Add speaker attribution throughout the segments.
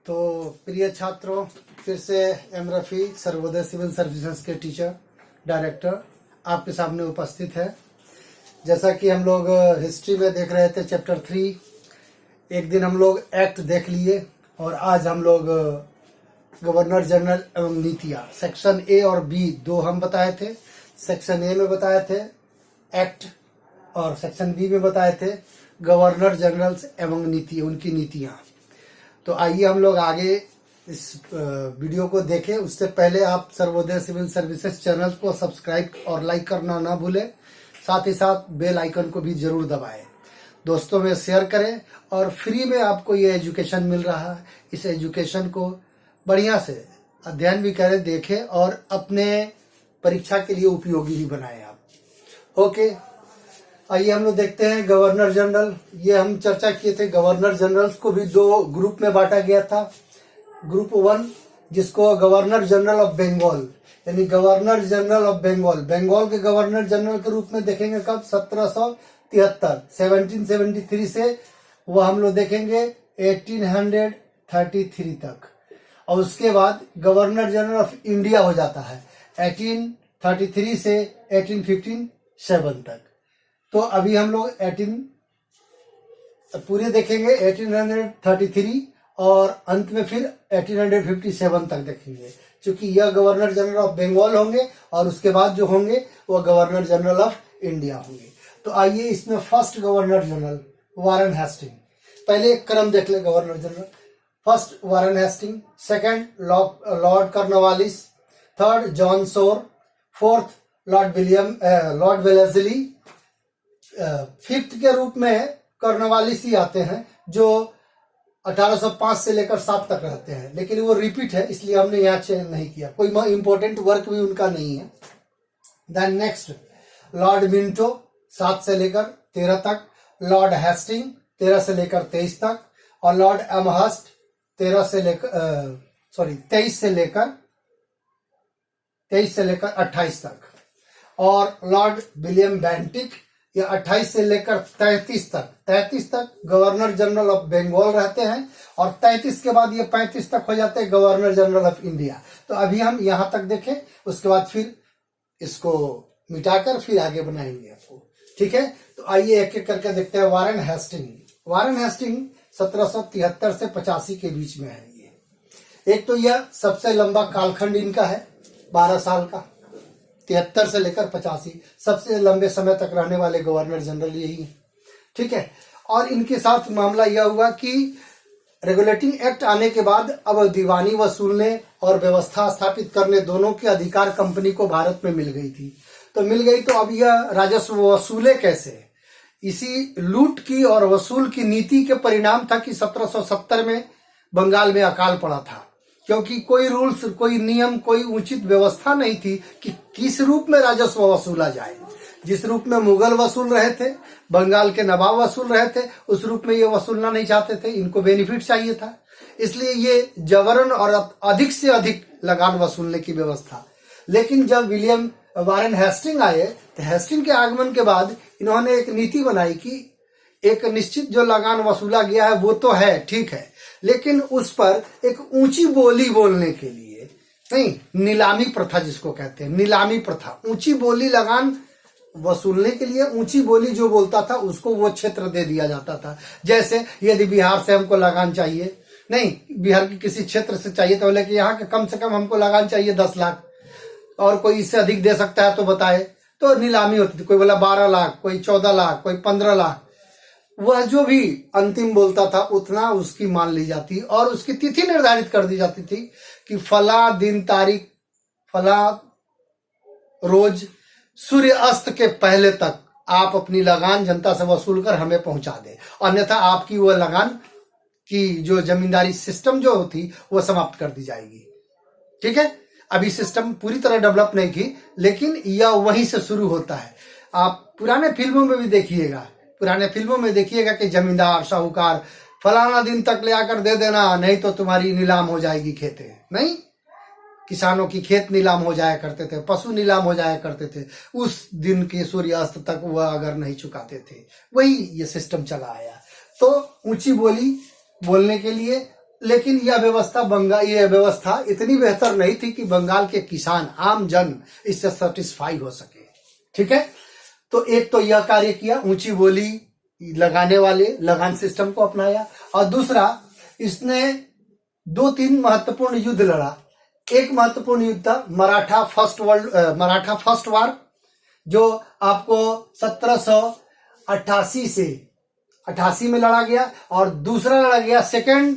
Speaker 1: तो प्रिय छात्रों, फिर से M Rafi Sarvodaya civil services के टीचर डायरेक्टर आपके सामने उपस्थित है। जैसा कि हम लोग हिस्ट्री में देख रहे थे चैप्टर 3, एक दिन हम लोग एक्ट देख लिए और आज हम लोग गवर्नर जनरल एवं नीतियाँ सेक्शन ए और बी दो हम बताए थे। सेक्शन ए में बताए थे एक्ट और सेक्शन बी में बताए थे गवर्नर जनरल्स एवं नीति, उनकी नीतियाँ। तो आइए हम लोग आगे इस वीडियो को देखें। उससे पहले आप सर्वोदय सिविल सर्विसेज चैनल को सब्सक्राइब और लाइक करना ना भूलें, साथ ही साथ बेल आइकन को भी जरूर दबाएं, दोस्तों में शेयर करें और फ्री में आपको ये एजुकेशन मिल रहा है। इस एजुकेशन को बढ़िया से अध्ययन भी करें, देखें और अपने परीक्षा के लिए उपयोगी भी बनाएं आप। ओके, आइए हम लोग देखते हैं गवर्नर जनरल। ये हम चर्चा किए थे, गवर्नर जनरल्स को भी दो ग्रुप में बांटा गया था। ग्रुप 1 जिसको गवर्नर जनरल ऑफ बंगाल, यानी governor general of Bengal, Bengal के गवर्नर जनरल के रूप में देखेंगे कब 1773 से वह हम लोग देखेंगे 1833 तक। और उसके बाद गवर्नर जनरल ऑफ इंडिया हो जाता है 1833 से 1857 तक। तो अभी हम लोग 18 पूरे देखेंगे 1833 और अंत में फिर 1857 तक देखेंगे, क्योंकि यह गवर्नर जनरल ऑफ बंगाल होंगे और उसके बाद जो होंगे वह गवर्नर जनरल ऑफ इंडिया होंगे। तो आइए इसमें first governor general Warren Hasting, पहले एक क्रम देख ले। Governor general first Warren Hasting, second Lord Cornwallis, third John Shore, fourth Lord Wellesley, fifth के रूप में कॉर्नवालिस ही आते हैं जो 1805 से लेकर 7 तक रहते हैं, लेकिन वो रिपीट है इसलिए हमने यहाँ चेंज नहीं किया, कोई इंपॉर्टेंट वर्क भी उनका नहीं है। देन नेक्स्ट लॉर्ड मिंटो 7 से लेकर 13 तक, लॉर्ड हेस्टिंग 13 से लेकर 23 तक और लॉर्ड एमहर्स्ट 23 से लेकर 28 तक और लॉर्ड विलियम बेंटिक या 28 से लेकर 33 तक गवर्नर जनरल ऑफ बंगाल रहते हैं और 33 के बाद ये 35 तक हो जाते हैं गवर्नर जनरल ऑफ इंडिया। तो अभी हम यहां तक देखें, उसके बाद फिर इसको मिटाकर फिर आगे बनाएंगे आपको, ठीक है। तो आइए एक एक करके देखते हैं। वारेन हेस्टिंग 1773 से 85 के बीच में है। ये एक तो यह सबसे लंबा कालखंड इनका है, 12 साल का, 73 से लेकर 85 सबसे लंबे समय तक रहने वाले गवर्नर जनरल यही है, ठीक है। और इनके साथ मामला यह हुआ कि रेगुलेटिंग एक्ट आने के बाद अब दीवानी वसूलने और व्यवस्था स्थापित करने दोनों के अधिकार कंपनी को भारत में मिल गई थी। तो अब यह राजस्व वसूले कैसे? इसी लूट की और वसूल की नीति के परिणाम था कि 1770 में बंगाल में अकाल पड़ा था, क्योंकि कोई रूल्स, कोई नियम, कोई उचित व्यवस्था नहीं थी कि किस रूप में राजस्व वसूला जाए। जिस रूप में मुगल वसूल रहे थे, बंगाल के नवाब वसूल रहे थे, उस रूप में ये वसूलना नहीं चाहते थे। इनको बेनिफिट चाहिए था, इसलिए ये जबरन और अधिक से अधिक लगान वसूलने की व्यवस्था। लेकिन जब विलियम वारेन हेस्टिंग आए तो हेस्टिंग के आगमन के बाद इन्होंने एक नीति बनाई कि एक निश्चित जो लगान वसूला गया है वो तो है, ठीक है, लेकिन उस पर एक ऊंची बोली बोलने के लिए नहीं, नीलामी प्रथा जिसको कहते हैं, नीलामी प्रथा, ऊंची बोली लगान वसूलने के लिए ऊंची बोली जो बोलता था उसको वो क्षेत्र दे दिया जाता था। जैसे यदि बिहार से हमको लगान चाहिए, नहीं बिहार के किसी क्षेत्र से चाहिए तो बोले कि यहाँ के कम से कम हमको लगान चाहिए 10 लाख और कोई इससे अधिक दे सकता है तो बताए, तो नीलामी होती थी। कोई बोला 12 लाख, कोई 14 लाख, कोई 15 लाख, वह जो भी अंतिम बोलता था उतना उसकी मान ली जाती और उसकी तिथि निर्धारित कर दी जाती थी कि फला दिन तारीख फला रोज सूर्य अस्त के पहले तक आप अपनी लगान जनता से वसूल कर हमें पहुंचा दे, अन्यथा आपकी वह लगान की जो जमींदारी सिस्टम जो होती वह समाप्त कर दी जाएगी, ठीक है। अभी सिस्टम पूरी तरह डेवलप नहीं की, लेकिन यह वहीं से शुरू होता है। आप पुराने फिल्मों में भी देखिएगा कि जमींदार साहूकार फलाना दिन तक ले आकर दे देना, नहीं तो तुम्हारी नीलाम हो जाएगी खेतें। नहीं, किसानों की खेत नीलाम हो जाया करते थे, पशु नीलाम हो जाया करते थे, उस दिन के सूर्यास्त तक वह अगर नहीं चुकाते थे, वही ये सिस्टम चला आया। तो ऊंची बोली बोलने के लिए लेकिन यह व्यवस्था इतनी बेहतर नहीं थी कि बंगाल के किसान, आम जन इससे सेटिस्फाई हो सके। ठीक है, तो एक तो यह कार्य किया, ऊंची बोली लगाने वाले लगान सिस्टम को अपनाया, और दूसरा इसने 2-3 महत्वपूर्ण युद्ध लड़ा। एक महत्वपूर्ण युद्ध था मराठा फर्स्ट वार, जो आपको 1788 से 88 में लड़ा गया, और दूसरा लड़ा गया सेकेंड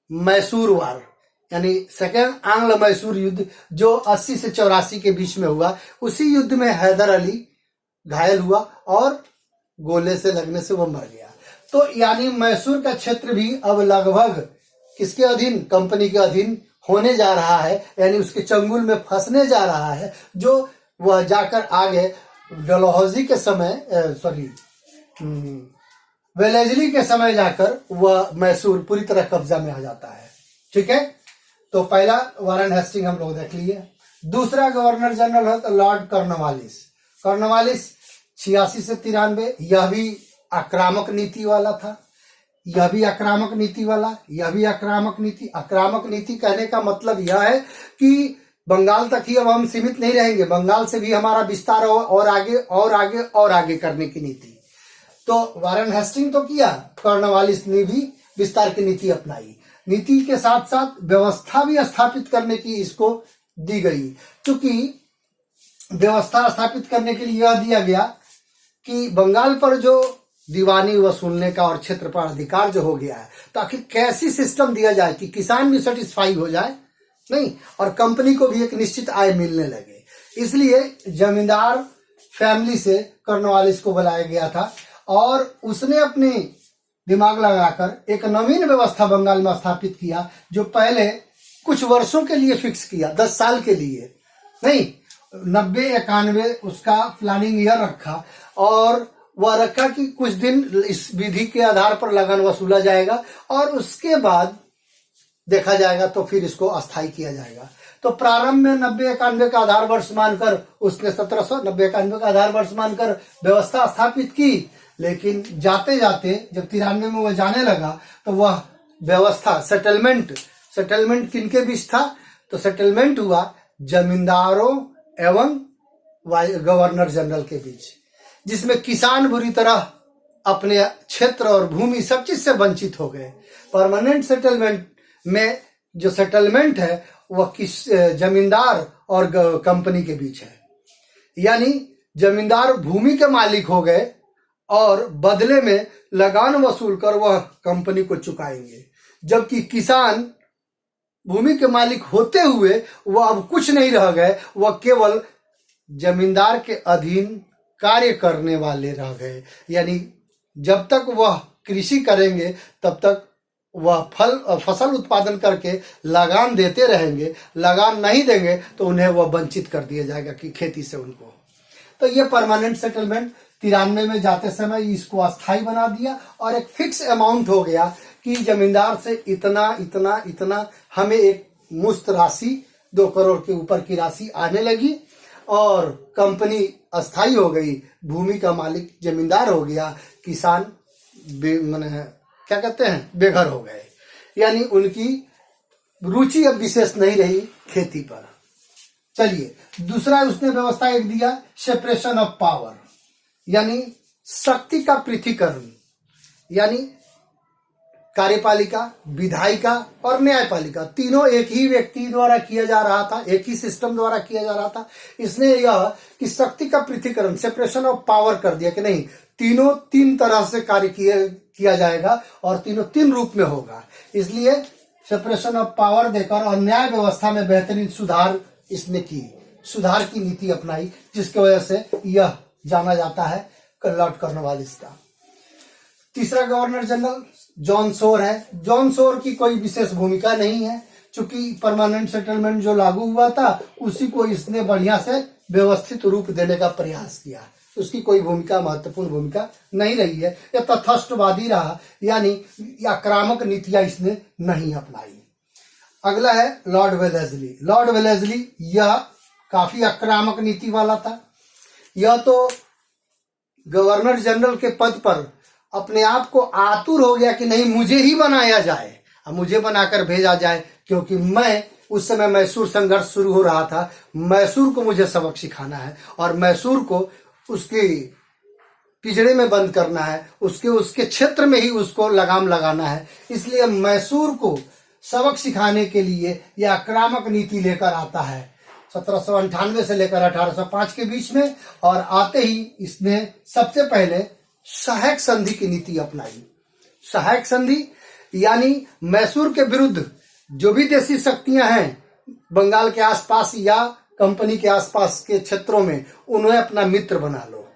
Speaker 1: मैसूर वार, यानी सेकेंड आंग्ल मैसूर युद्ध, जो 80 से 84 के बीच में हुआ। उसी युद्ध में हैदर अली घायल हुआ और गोले से लगने से वो मर गया। तो यानी मैसूर का क्षेत्र भी अब लगभग किसके अधीन, कंपनी के अधीन होने जा रहा है, यानी उसके चंगुल में फंसने जा रहा है, जो वह जाकर आगे डलहौजी के समय वेलेस्ली के समय जाकर वह मैसूर पूरी तरह कब्जा में आ जाता है। ठीक है, तो पहला वारन हेस्टिंग हम लोग देख लिए। दूसरा गवर्नर जनरल है लॉर्ड कॉर्नवालिस। कॉर्नवालिस 86 से 93, यह भी आक्रामक नीति वाला था, यह भी आक्रामक नीति कहने का मतलब यह है कि बंगाल तक ही अब हम सीमित नहीं रहेंगे, बंगाल से भी हमारा विस्तार और आगे करने की नीति। तो वारन हेस्टिंग तो किया, कॉर्नवालिस ने भी विस्तार की नीति अपनाई। नीति के साथ साथ व्यवस्था भी स्थापित करने की इसको दी गई, क्योंकि व्यवस्था स्थापित करने के लिए यह दिया गया कि बंगाल पर जो दीवानी वसूलने का और क्षेत्रफल अधिकार जो हो गया है, तो आखिर कैसी सिस्टम दिया जाए कि किसान भी सेटिस्फाई हो जाए, नहीं, और कंपनी को भी एक निश्चित आय मिलने लगे। इसलिए जमींदार फैमिली से कॉर्नवालिस को बुलाया गया था, और उसने अपने दिमाग लगाकर एक नवीन व्यवस्था बंगाल में स्थापित किया, जो पहले कुछ वर्षों के लिए फिक्स किया, 10 साल के लिए नहीं, 90-91 उसका प्लानिंग ईयर रखा, और वह रखा कि कुछ दिन इस विधि के आधार पर लगान वसूला जाएगा, और उसके बाद देखा जाएगा, तो फिर इसको अस्थायी किया जाएगा। तो प्रारंभ में 90-91 का आधार वर्ष मानकर उसने 1790-91 का आधार वर्ष मानकर व्यवस्था स्थापित की, लेकिन जाते जाते जब 93 में वह जाने लगा, तो वह व्यवस्था सेटलमेंट किनके बीच था, तो सेटलमेंट हुआ जमींदारों एवं गवर्नर जनरल के बीच, जिसमें किसान बुरी तरह अपने क्षेत्र और भूमि सब चीज से वंचित हो गए। परमानेंट सेटलमेंट में जो सेटलमेंट है वह किस जमींदार और कंपनी के बीच है, यानी जमींदार भूमि के मालिक हो गए और बदले में लगान वसूल कर वह कंपनी को चुकाएंगे, जबकि किसान भूमि के मालिक होते हुए वह अब कुछ नहीं रह गए, वह केवल जमींदार के अधीन कार्य करने वाले रह गए। यानी जब तक वह कृषि करेंगे तब तक वह फसल उत्पादन करके लगान देते रहेंगे, लगान नहीं देंगे तो उन्हें वह वंचित कर दिया जाएगा कि खेती से उनको। तो ये परमानेंट सेटलमेंट 93 में जाते समय इसको अस्थायी बना दिया, और एक फिक्स अमाउंट हो गया कि जमींदार से इतना हमें एक मुश्त राशि 2 करोड़ के ऊपर की राशि आने लगी, और कंपनी अस्थायी हो गई, भूमि का मालिक जमींदार हो गया, किसान क्या कहते हैं, बेघर हो गए, यानी उनकी रुचि अब विशेष नहीं रही खेती पर। चलिए, दूसरा उसने व्यवस्था एक दिया सेपरेशन ऑफ पावर, यानी शक्ति का पृथकीकरण, यानी कार्यपालिका, विधायिका और न्यायपालिका तीनों एक ही व्यक्ति द्वारा किया जा रहा था, एक ही सिस्टम द्वारा किया जा रहा था। इसने यह कि शक्ति का पृथकीकरण, सेपरेशन ऑफ पावर कर दिया कि नहीं, तीनों 3 तरह से कार्य किया जाएगा और तीनों 3 रूप में होगा। इसलिए सेपरेशन ऑफ पावर देकर और न्याय व्यवस्था में बेहतरीन सुधार इसने सुधार की नीति अपनाई, जिसकी वजह से यह जाना जाता है लॉर्ड कॉर्नवालिस का। तीसरा गवर्नर जनरल जॉन शोर है। जॉन शोर की कोई विशेष भूमिका नहीं है, चूंकि परमानेंट सेटलमेंट जो लागू हुआ था उसी को इसने बढ़िया से व्यवस्थित रूप देने का प्रयास किया, उसकी कोई महत्वपूर्ण भूमिका नहीं रही है। यह तथस्थवादी रहा, यानी आक्रामक नीतियां इसने नहीं अपनाई। अगला है लॉर्ड वेलेस्ली। लॉर्ड वेलेस्ली यह काफी आक्रामक नीति वाला था। यह तो गवर्नर जनरल के पद पर अपने आप को आतुर हो गया कि नहीं, मुझे ही बनाया जाए, अब मुझे बनाकर भेजा जाए, क्योंकि मैं उस समय मैसूर संघर्ष शुरू हो रहा था। मैसूर को मुझे सबक सिखाना है और मैसूर को उसके पिंजड़े में बंद करना है, उसके क्षेत्र में ही उसको लगाम लगाना है। इसलिए मैसूर को सबक सिखाने के लिए यह आक्रामक नीति लेकर आता है 1798 से लेकर 1805 के बीच में। और आते ही इसने सबसे पहले सहायक संधि की नीति अपनाई। सहायक संधि यानी मैसूर के विरुद्ध जो भी देशी शक्तियां हैं बंगाल के आसपास या कंपनी के आसपास के क्षेत्रों में, उन्हें अपना मित्र बना लो,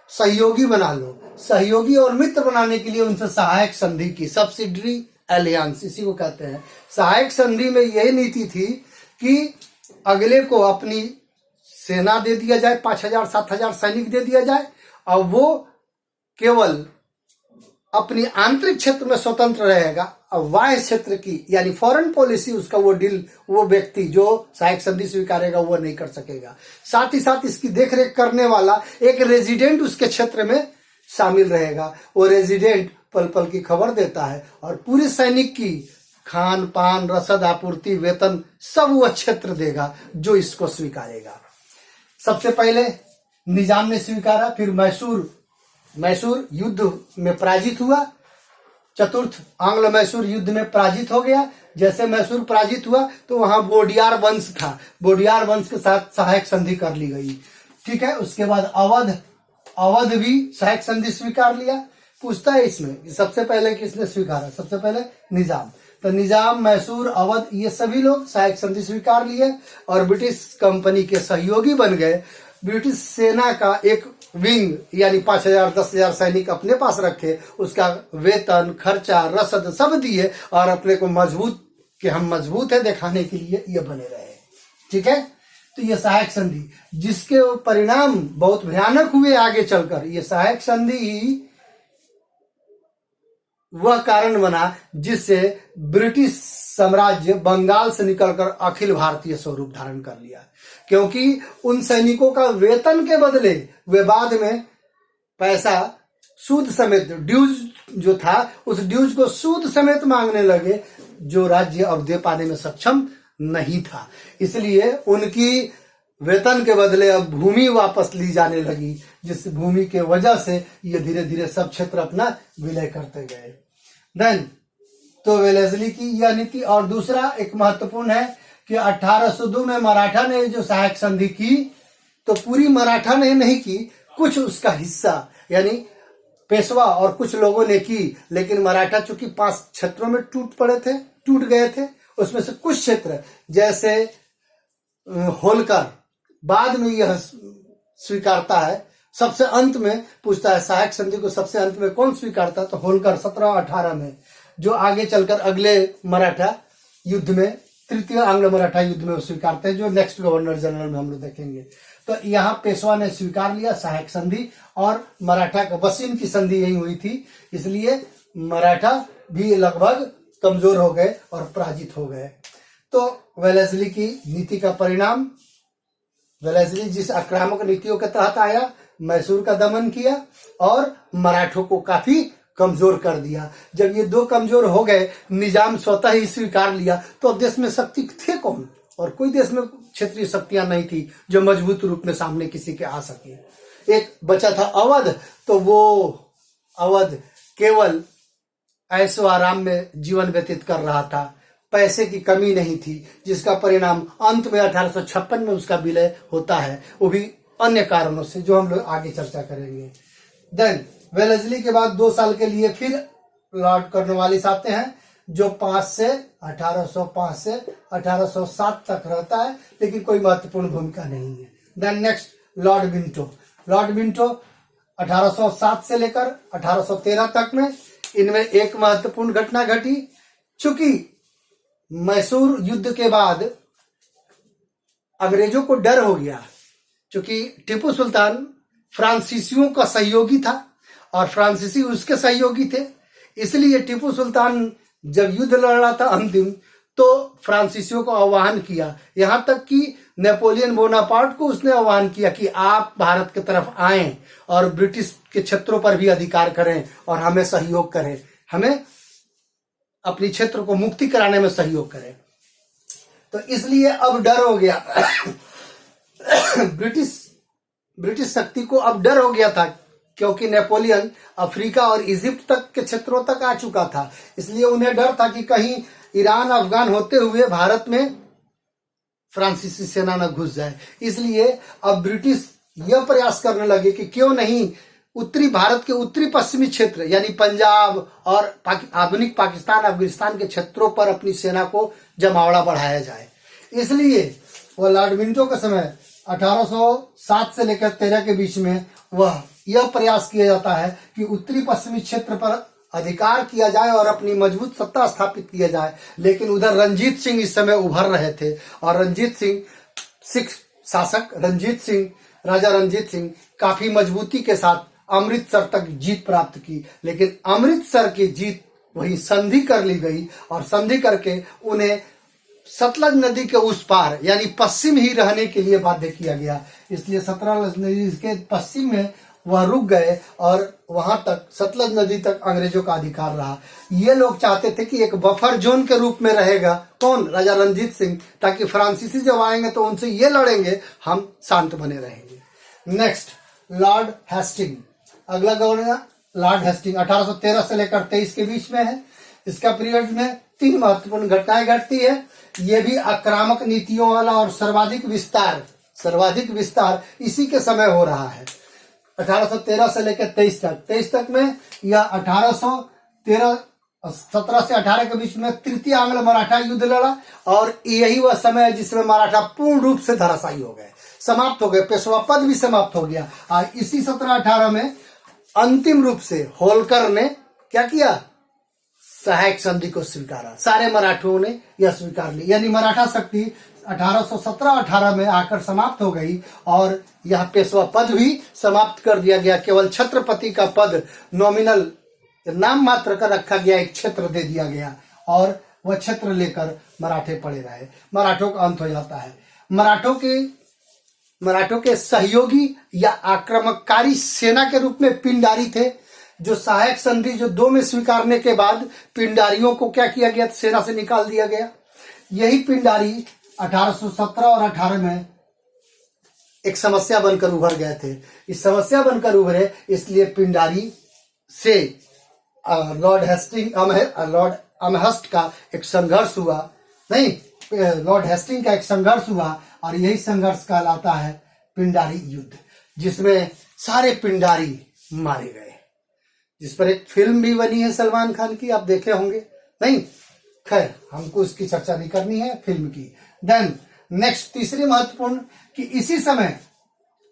Speaker 1: सहयोगी बना लो। सहयोगी और मित्र बनाने के लिए उनसे सहायक संधि की, सब्सिडरी एलियंस इसी को कहते हैं। सहायक संधि में यही नीति थी कि अगले को अपनी सेना दे दिया जाए, 5000-7000 सैनिक दे दिया जाए, और वो केवल अपनी आंतरिक क्षेत्र में स्वतंत्र रहेगा और बाह्य क्षेत्र की यानी फॉरेन पॉलिसी उसका वो व्यक्ति जो सहायक संधि स्वीकारेगा वो नहीं कर सकेगा। साथ ही साथ इसकी देखरेख करने वाला एक रेजिडेंट उसके क्षेत्र में शामिल रहेगा। वो रेजिडेंट पल पल की खबर देता है और पूरे सैनिक की खान पान, रसद आपूर्ति, वेतन सब वह क्षेत्र देगा जो इसको स्वीकारेगा। सबसे पहले निजाम ने स्वीकारा, फिर मैसूर युद्ध में पराजित हुआ। चतुर्थ आंग्ल मैसूर युद्ध में पराजित हो गया। जैसे मैसूर पराजित हुआ तो वहां बोडियार वंश था, बोडियार वंश के साथ सहायक संधि कर ली गई। ठीक है, उसके बाद अवध भी सहायक संधि स्वीकार लिया। पूछता है इसमें सबसे पहले किसने स्वीकारा? सबसे पहले निजाम। तो निजाम, मैसूर, अवध ये सभी लोग सहायक संधि स्वीकार लिए और ब्रिटिश कंपनी के सहयोगी बन गए। ब्रिटिश सेना का एक विंग यानी 5000-10,000 सैनिक अपने पास रखे, उसका वेतन, खर्चा, रसद सब दिए और अपने को हम मजबूत है दिखाने के लिए ये बने रहे। ठीक है, तो ये सहायक संधि जिसके परिणाम बहुत भयानक हुए आगे चलकर। ये सहायक संधि ही वह कारण बना जिससे ब्रिटिश साम्राज्य बंगाल से निकलकर अखिल भारतीय स्वरूप धारण कर लिया, क्योंकि उन सैनिकों का वेतन के बदले वे बाद में पैसा सूद समेत, ड्यूज जो था उस ड्यूज को सूद समेत मांगने लगे, जो राज्य अब दे पाने में सक्षम नहीं था। इसलिए उनकी वेतन के बदले अब भूमि वापस ली जाने लगी, जिस भूमि के वजह से ये धीरे धीरे सब क्षेत्र अपना विलय करते गए। देन तो वेलेस्ली की यह नीति। और दूसरा एक महत्वपूर्ण है कि 1802 में मराठा ने जो सहायक संधि की, तो पूरी मराठा ने नहीं की, कुछ उसका हिस्सा यानी पेशवा और कुछ लोगों ने की। लेकिन मराठा चूंकि 5 क्षेत्रों में टूट गए थे, उसमें से कुछ क्षेत्र जैसे होलकर बाद में यह स्वीकारता है। सबसे अंत में पूछता है सहायक संधि को सबसे अंत में कौन स्वीकारता है? तो होलकर 1718 में, जो आगे चलकर अगले मराठा युद्ध में, तृतीय आंग्ल मराठा युद्ध में स्वीकारते हैं, जो नेक्स्ट गवर्नर जनरल में हम लोग देखेंगे। तो यहाँ पेशवा ने स्वीकार लिया सहायक संधि और मराठा का वसीम की संधि यही हुई थी। इसलिए मराठा भी लगभग कमजोर हो गए और पराजित हो गए। तो वेलेस्ली की नीति का परिणाम, वेलेस्ली जिस आक्रामक नीतियों के तहत आया, मैसूर का दमन किया और मराठों को काफी कमजोर कर दिया। जब ये दो कमजोर हो गए, निजाम स्वतः ही स्वीकार लिया, तो अब देश में शक्ति थे कौन? और कोई देश में क्षेत्रीय शक्तियां नहीं थी जो मजबूत रूप में सामने किसी के आ सके। एक बचा था अवध, तो वो अवध केवल ऐशो आराम में जीवन व्यतीत कर रहा था, पैसे की कमी नहीं थी, जिसका परिणाम अंत में 1856 में उसका विलय होता है, वो भी अन्य कारणों से जो हम लोग आगे चर्चा करेंगे। देन वेलेस्ली के बाद 2 साल के लिए फिर लॉर्ड कॉर्नवालिस आते हैं, जो 1805 से 1807 तक रहता है, लेकिन कोई महत्वपूर्ण भूमिका नहीं है। देन नेक्स्ट लॉर्ड विंटो 1807 से लेकर 1813 तक में। इनमें एक महत्वपूर्ण घटना घटी, चूंकि मैसूर युद्ध के बाद अंग्रेजों को डर हो गया, क्योंकि टीपू सुल्तान फ्रांसीसियों का सहयोगी था और फ्रांसीसी उसके सहयोगी थे। इसलिए टीपू सुल्तान जब युद्ध लड़ रहा था अंतिम, तो फ्रांसीसियों को आह्वान किया, यहां तक कि नेपोलियन बोनापार्ट को उसने आह्वान किया कि आप भारत की तरफ आएं और ब्रिटिश के क्षेत्रों पर भी अधिकार करें और हमें सहयोग करें, हमें अपनी क्षेत्र को मुक्ति कराने में सहयोग करें। तो इसलिए अब डर हो गया ब्रिटिश शक्ति को अब डर हो गया था, क्योंकि नेपोलियन अफ्रीका और इजिप्ट तक के क्षेत्रों तक आ चुका था। इसलिए उन्हें डर था कि कहीं ईरान अफगान होते हुए भारत में फ्रांसीसी सेना न घुस जाए। इसलिए अब ब्रिटिश यह प्रयास करने लगे कि क्यों नहीं उत्तरी भारत के उत्तरी पश्चिमी क्षेत्र यानी पंजाब और आधुनिक पाकिस्तान अफगानिस्तान के क्षेत्रों पर अपनी सेना को जमावड़ा बढ़ाया जाए। इसलिए वह लॉर्ड मिंटो के समय 1807 से लेकर 13 के बीच में वह यह प्रयास किया जाता है कि उत्तरी पश्चिमी क्षेत्र पर अधिकार किया जाए और अपनी मजबूत सत्ता स्थापित किया जाए। लेकिन उधर रंजीत सिंह इस समय उभर रहे थे और रंजीत सिंह सिख शासक राजा रंजीत सिंह काफी मजबूती के साथ अमृतसर तक जीत प्राप्त की। लेकिन अमृतसर की जीत वही संधि कर ली गई और संधि करके उन्हें सतलज नदी के उस पार यानी पश्चिम ही रहने के लिए बाध्य किया गया। इसलिए सतलज नदी के पश्चिम में वह रुक गए और वहां तक सतलज नदी तक अंग्रेजों का अधिकार रहा। ये लोग चाहते थे कि एक बफर जोन के रूप में रहेगा कौन, राजा रंजीत सिंह, ताकि फ्रांसीसी जब आएंगे तो उनसे ये लड़ेंगे, हम शांत बने रहेंगे। नेक्स्ट लॉर्ड हेस्टिंग, अगला गवर्नर लॉर्ड हेस्टिंग 1813 से लेकर 23 के बीच में है। इसका पीरियड में 3 महत्वपूर्ण घटनाएं घटती है। ये भी आक्रामक नीतियों वाला और सर्वाधिक विस्तार इसी के समय हो रहा है। 1813 से लेकर 23 तक में यह 17 से 18 के बीच में तृतीय आंग्ल मराठा युद्ध लड़ा और यही वह समय है जिसमें मराठा पूर्ण रूप से धराशायी हो गए, समाप्त हो गए, पेशवा पद भी समाप्त हो गया। और इसी 1718 में अंतिम रूप से होलकर ने क्या किया, सहायक संधि को स्वीकारा। सारे मराठों ने यह स्वीकार ली, यानी मराठा शक्ति 1817-18 में आकर समाप्त हो गई और यह पेशवा पद भी समाप्त कर दिया गया। केवल छत्रपति का पद नॉमिनल नाम मात्र का रखा गया, एक क्षेत्र दे दिया गया और वह क्षेत्र लेकर मराठे पड़े रहे। मराठों का अंत हो जाता है। मराठों के सहयोगी या आक्रमणकारी सेना के रूप में पिंडारी थे, जो सहायक संधि जो 2 में स्वीकारने के बाद पिंडारियों को क्या किया गया, सेना से निकाल दिया गया। यही पिंडारी 1817 और 18 में एक समस्या बनकर उभर गए थे। इस समस्या बनकर उभरे, इसलिए पिंडारी से लॉर्ड अमहर्स्ट का एक संघर्ष हुआ, लॉर्ड हेस्टिंग का एक संघर्ष हुआ और यही संघर्ष कहलाता है पिंडारी युद्ध, जिसमें सारे पिंडारी मारे गए, जिस पर एक फिल्म भी बनी है सलमान खान की, आप देखे होंगे। नहीं, खैर हमको इसकी चर्चा नहीं करनी है फिल्म की। देन नेक्स्ट तीसरी महत्वपूर्ण कि इसी समय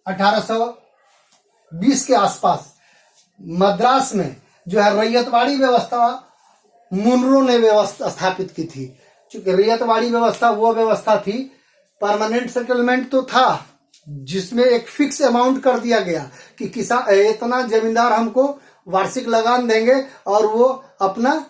Speaker 1: 1820 के आसपास मद्रास में जो है रैयतवाड़ी व्यवस्था मुनरो ने व्यवस्था स्थापित की थी। क्योंकि रैयतवाड़ी व्यवस्था वो व्यवस्था थी, परमानेंट सेटलमेंट तो था जिसमें एक फिक्स अमाउंट कर दिया गया कि किसान इतना जमींदार हमको वार्षिक लगान देंगे और वो अपना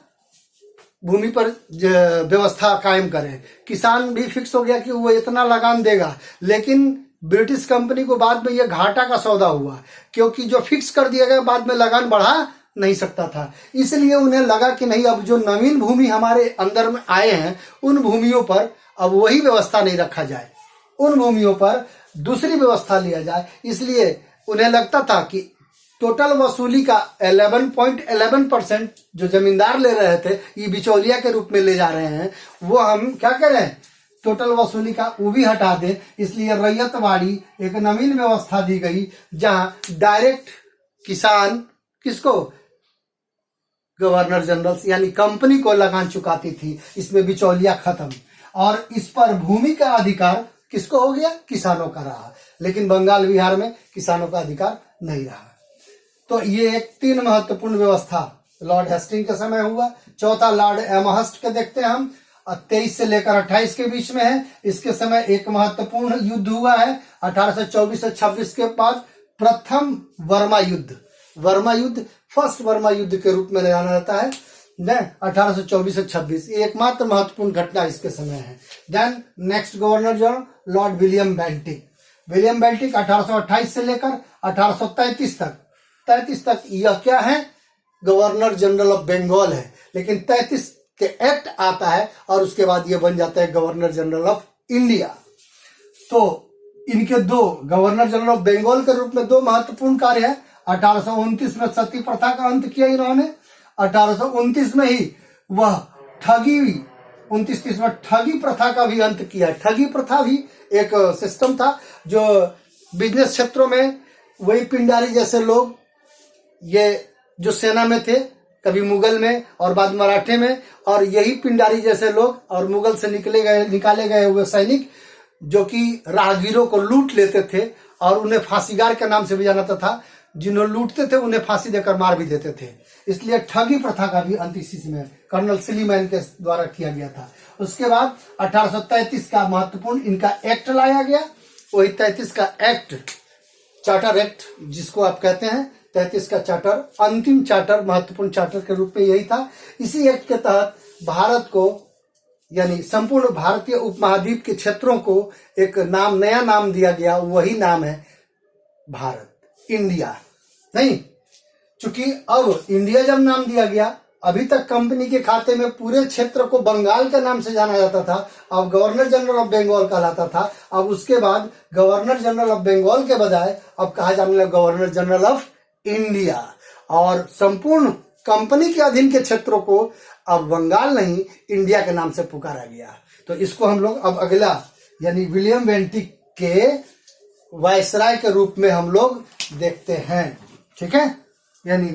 Speaker 1: भूमि पर व्यवस्था कायम करें। किसान भी फिक्स हो गया कि वो इतना लगान देगा। लेकिन ब्रिटिश कंपनी को बाद में यह घाटा का सौदा हुआ, क्योंकि जो फिक्स कर दिया गया बाद में लगान बढ़ा नहीं सकता था। इसलिए उन्हें लगा कि नहीं, अब जो नवीन भूमि हमारे अंदर में आए हैं उन भूमियों पर अब वही व्यवस्था नहीं रखा जाए, उन भूमियों पर दूसरी व्यवस्था लिया जाए। इसलिए उन्हें लगता था कि टोटल वसूली का 11.11% जो जमींदार ले रहे थे, ये बिचौलिया के रूप में ले जा रहे हैं, वो हम क्या करें, टोटल वसूली का वो भी हटा दें। इसलिए रैयतवाड़ी एक नवीन व्यवस्था दी गई, जहां डायरेक्ट किसान किसको, गवर्नर जनरल यानी कंपनी को लगान चुकाती थी। इसमें बिचौलिया खत्म और इस पर भूमि का अधिकार किसको हो गया, किसानों का रहा। लेकिन बंगाल बिहार में किसानों का अधिकार नहीं रहा। तो ये एक 3 महत्वपूर्ण व्यवस्था लॉर्ड हेस्टिंग के समय हुआ। चौथा लॉर्ड एमहर्स्ट के देखते हैं हम, 23 से लेकर 28 के बीच में है। इसके समय एक महत्वपूर्ण युद्ध हुआ है 1824 से 26 के बाद, प्रथम वर्मा युद्ध फर्स्ट वर्मा युद्ध के रूप में जाना जाता है। 1824 से 26 ये एकमात्र महत्वपूर्ण घटना इसके समय है। Then next governor general Lord William Bentinck 1828 से लेकर 1833 तक यह क्या है, गवर्नर जनरल ऑफ बंगाल है। लेकिन 33 के एक्ट आता है और उसके बाद ये बन जाता है गवर्नर जनरल ऑफ इंडिया। तो इनके दो, गवर्नर जनरल ऑफ बंगाल के रूप में दो महत्वपूर्ण कार्य है। 1829 में सती प्रथा का अंत किया इन्होंने। 1829 में ही वह ठगी, 29-30 में ठगी प्रथा का भी अंत किया। ठगी प्रथा भी एक सिस्टम था जो बिजनेस क्षेत्रों में, वही पिंडारी जैसे लोग, ये जो सेना में थे, कभी मुगल में और बाद मराठे में, और यही पिंडारी जैसे लोग और मुगल से निकाले गए हुए सैनिक जो कि राहगीरों को लूट लेते थे और उन्हें फांसीगार के नाम से भी जाना था। जिन्हें लूटते थे उन्हें फांसी देकर मार भी देते थे। इसलिए ठगी प्रथा का भी अंत इसी में कर्नल सिलीमैन के द्वारा किया गया था। उसके बाद 1833 का महत्वपूर्ण इनका एक्ट लाया गया। वही 33 का एक्ट, चार्टर एक्ट जिसको आप कहते हैं, 33 का चार्टर अंतिम चार्टर, महत्वपूर्ण चार्टर के रूप में यही था। इसी एक्ट के तहत भारत को, यानी संपूर्ण भारतीय उपमहाद्वीप के क्षेत्रों को एक नाम, नया नाम दिया गया। वही नाम है भारत, इंडिया नहीं। चूंकि अब इंडिया जब नाम दिया गया, अभी तक कंपनी के खाते में पूरे क्षेत्र को बंगाल के नाम से जाना जाता था। अब गवर्नर जनरल ऑफ बंगाल कहलाता था। अब उसके बाद गवर्नर जनरल ऑफ बंगाल के बजाय अब कहा जाने लगा गवर्नर जनरल ऑफ इंडिया। और संपूर्ण कंपनी के अधीन के क्षेत्रों को अब बंगाल नहीं, इंडिया के नाम से पुकारा गया। तो इसको हम लोग अब अगला, यानी विलियम बेंटिक के वायसराय के रूप में हम लोग देखते हैं। ठीक है, यानी